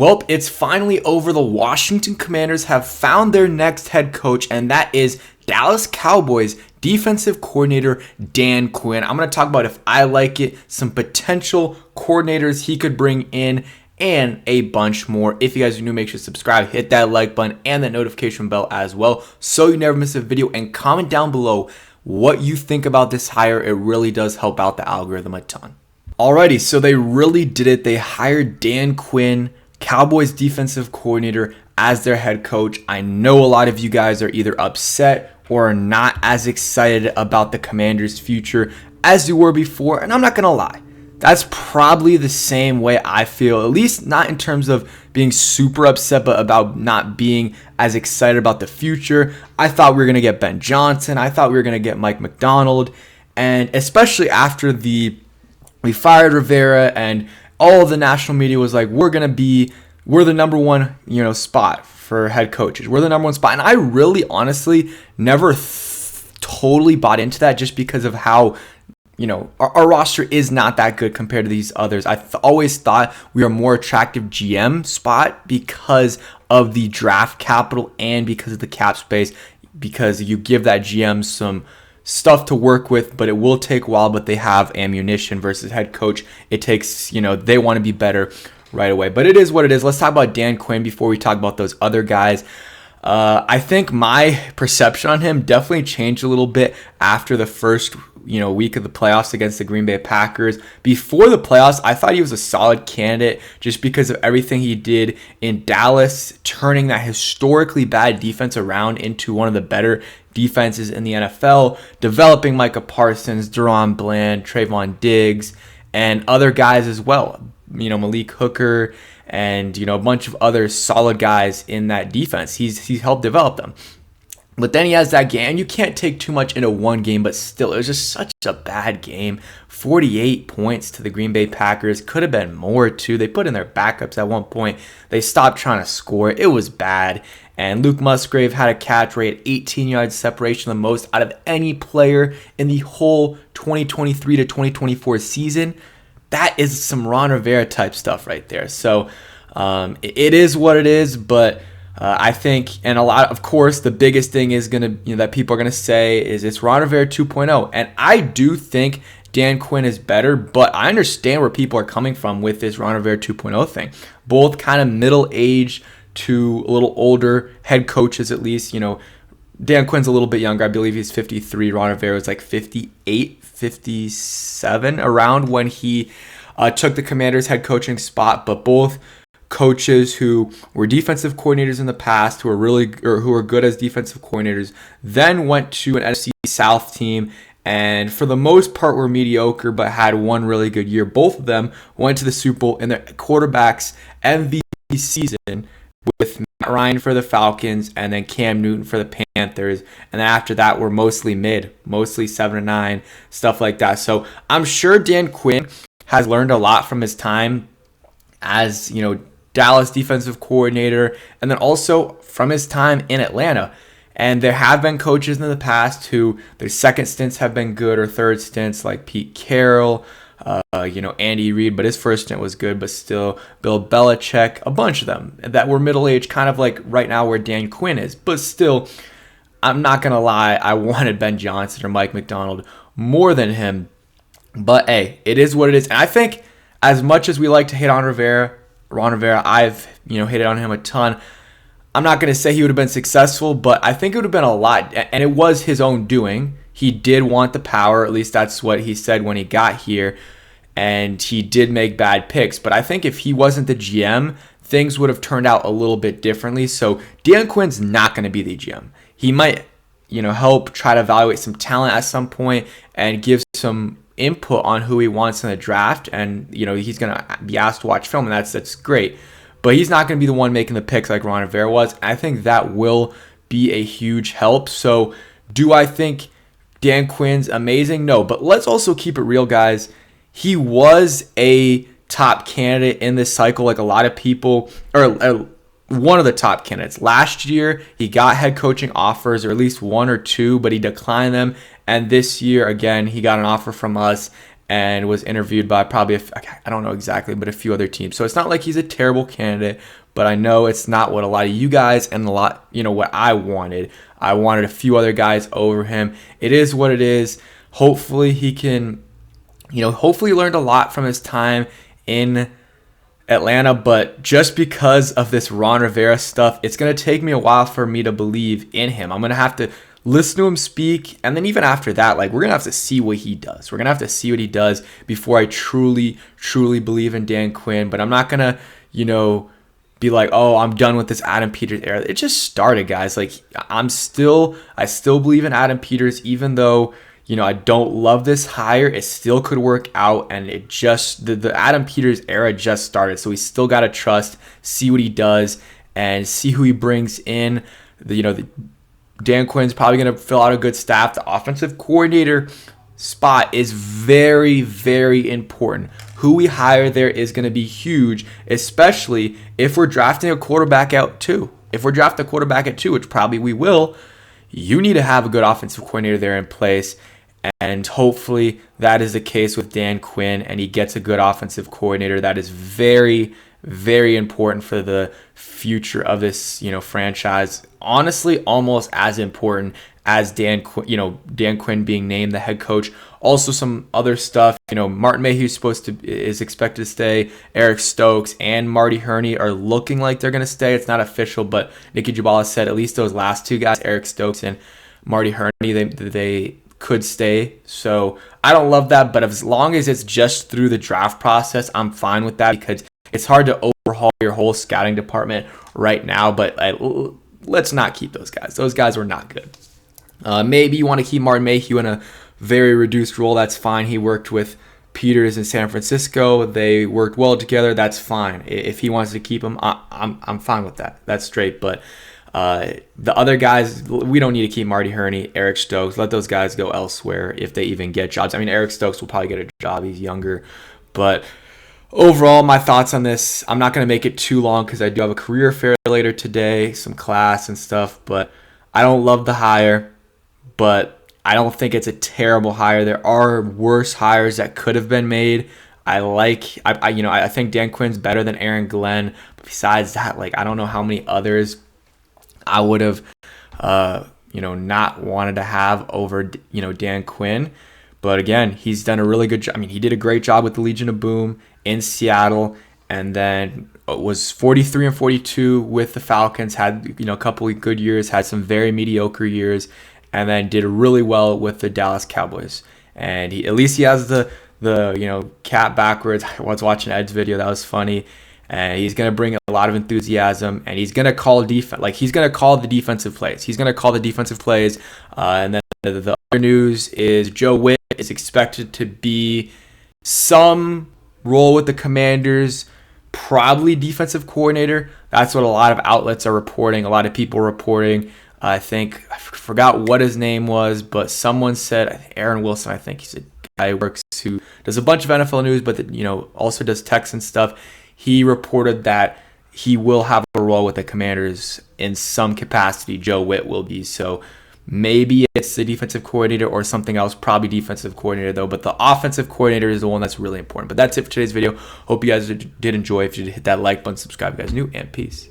Well, it's finally over. The Washington Commanders have found their next head coach, and that is Dallas Cowboys defensive coordinator Dan Quinn. I'm going to talk about if I like it, some potential coordinators he could bring in, and a bunch more. If you guys are new, make sure to subscribe, hit that like button, and that notification bell as well, so you never miss a video, and comment down below what you think about this hire. It really does help out the algorithm a ton. Alrighty, so they really did it. They hired Dan Quinn, Cowboys defensive coordinator, as their head coach. I know a lot of you guys are either upset or not as excited about the Commanders' future as you were before, and I'm not gonna lie, that's probably the same way I feel, at least not in terms of being super upset, but about not being as excited about the future. I thought we were gonna get Ben Johnson, I thought we were gonna get Mike McDonald, and especially after we fired Rivera and all of the national media was like, we're the number one, spot for head coaches. We're the number one spot. And I really honestly never totally bought into that, just because of how, our roster is not that good compared to these others. I always thought we are a more attractive GM spot because of the draft capital and because of the cap space, because you give that GM some stuff to work with, but it will take a while, but they have ammunition versus head coach. It takes, they want to be better right away, but it is what it is. Let's talk about Dan Quinn before we talk about those other guys. I think my perception on him definitely changed a little bit after the first week of the playoffs against the Green Bay Packers. Before the playoffs, I thought he was a solid candidate just because of everything he did in Dallas, turning that historically bad defense around into one of the better defenses in the NFL, developing Micah Parsons, Deron Bland, Trayvon Diggs, and other guys as well. Malik Hooker and, a bunch of other solid guys in that defense. He's helped develop them. But then he has that game, and you can't take too much into one game, but still, it was just such a bad game. 48 points to the Green Bay Packers. Could have been more, too. They put in their backups at one point. They stopped trying to score. It was bad. And Luke Musgrave had a catch rate, 18 yards separation, the most out of any player in the whole 2023 to 2024 season. That is some Ron Rivera type stuff right there. So it is what it is, but I think, and of course, the biggest thing is that people are gonna say is it's Ron Rivera 2.0, and I do think Dan Quinn is better, but I understand where people are coming from with this Ron Rivera 2.0 thing. Both kind of middle-aged to a little older head coaches, at least. Dan Quinn's a little bit younger. I believe he's 53. Ron Rivera was like 58, 57 around when he took the Commanders head coaching spot. But both coaches who were defensive coordinators in the past, who are good as defensive coordinators, then went to an NFC South team and for the most part were mediocre, but had one really good year. Both of them went to the Super Bowl in their quarterback's MVP season, with Matt Ryan for the Falcons and then Cam Newton for the Panthers. And then after that, we're mostly 7-9, stuff like that. So I'm sure Dan Quinn has learned a lot from his time as, Dallas defensive coordinator, and then also from his time in Atlanta. And there have been coaches in the past who their second stints have been good, or third stints, like Pete Carroll, Andy Reid, but his first stint was good, but still, Bill Belichick, a bunch of them that were middle-aged, kind of like right now where Dan Quinn is. But still, I'm not going to lie, I wanted Ben Johnson or Mike McDonald more than him. But hey, it is what it is. And I think as much as we like to hate on Ron Rivera, I've, hated on him a ton. I'm not going to say he would have been successful, but I think it would have been a lot. And it was his own doing. He did want the power, at least that's what he said when he got here, and he did make bad picks. But I think if he wasn't the GM, things would have turned out a little bit differently. So Dan Quinn's not going to be the GM. He might, help try to evaluate some talent at some point and give some input on who he wants in the draft. And, he's going to be asked to watch film, and that's great. But he's not going to be the one making the picks like Ron Rivera was. I think that will be a huge help. So do I think Dan Quinn's amazing? No, but let's also keep it real, guys. He was a top candidate in this cycle, like a lot of people, or one of the top candidates. Last year, he got head coaching offers, or at least one or two, but he declined them. And this year, again, he got an offer from us, and was interviewed by probably, I don't know exactly, but a few other teams. So it's not like he's a terrible candidate, but I know it's not what a lot of you guys and a lot, what I wanted. I wanted a few other guys over him. It is what it is. Hopefully he can, hopefully he learned a lot from his time in Atlanta, but just because of this Ron Rivera stuff, it's going to take me a while for me to believe in him. I'm going to have to listen to him speak, and then even after that, we're going to have to see what he does. We're going to have to see what he does before I truly believe in Dan Quinn, but I'm not going to, be like, oh, I'm done with this Adam Peters era. It just started, guys. I still believe in Adam Peters, even though, I don't love this hire. It still could work out, and it just, the Adam Peters era just started, so we still got to trust, see what he does, and see who he brings in. Dan Quinn's probably going to fill out a good staff. The offensive coordinator spot is very, very important. Who we hire there is going to be huge, especially if we're drafting a quarterback at 2. If we're drafting a quarterback at 2, which probably we will, you need to have a good offensive coordinator there in place. And hopefully that is the case with Dan Quinn, and he gets a good offensive coordinator. That is very, very important for the future of this, franchise. Honestly, almost as important as Dan Quinn being named the head coach. Also, some other stuff. Martin Mayhew is expected to stay. Eric Stokes and Marty Hurney are looking like they're going to stay. It's not official, but Nikki Jabala said at least those last two guys, Eric Stokes and Marty Hurney, they could stay. So I don't love that, but as long as it's just through the draft process, I'm fine with that, because it's hard to overhaul your whole scouting department right now. But let's not keep those guys. Those guys were not good. Maybe you want to keep Martin Mayhew in a very reduced role. That's fine. He worked with Peters in San Francisco. They worked well together. That's fine. If he wants to keep him, I'm fine with that. That's straight. But the other guys, we don't need to keep Marty Hurney, Eric Stokes. Let those guys go elsewhere if they even get jobs. I mean, Eric Stokes will probably get a job. He's younger. But overall, my thoughts on this, I'm not going to make it too long because I do have a career fair later today, some class and stuff. But I don't love the hire, but I don't think it's a terrible hire. There are worse hires that could have been made. I think Dan Quinn's better than Aaron Glenn. But besides that, I don't know how many others I would have, not wanted to have over, Dan Quinn. But again, he's done a really good job. I mean, he did a great job with the Legion of Boom in Seattle, and then was 43-42 with the Falcons. Had a couple of good years, had some very mediocre years, and then did really well with the Dallas Cowboys. And at least he has the cat backwards. I was watching Ed's video, that was funny. And he's going to bring a lot of enthusiasm, and he's going to call defense. He's going to call the defensive plays. And then the other news is Joe Witt is expected to be some role with the Commanders, probably defensive coordinator. That's what a lot of outlets are reporting. A lot of people reporting. I forgot what his name was, but someone said Aaron Wilson. I think he's a guy who does a bunch of NFL news, but also does Texan stuff. He reported that he will have a role with the Commanders in some capacity. Joe Witt will be. So maybe it's the defensive coordinator or something else, probably defensive coordinator though. But the offensive coordinator is the one that's really important. But that's it for today's video. Hope you guys did enjoy. If you did, hit that like button, subscribe if you guys are new, and peace.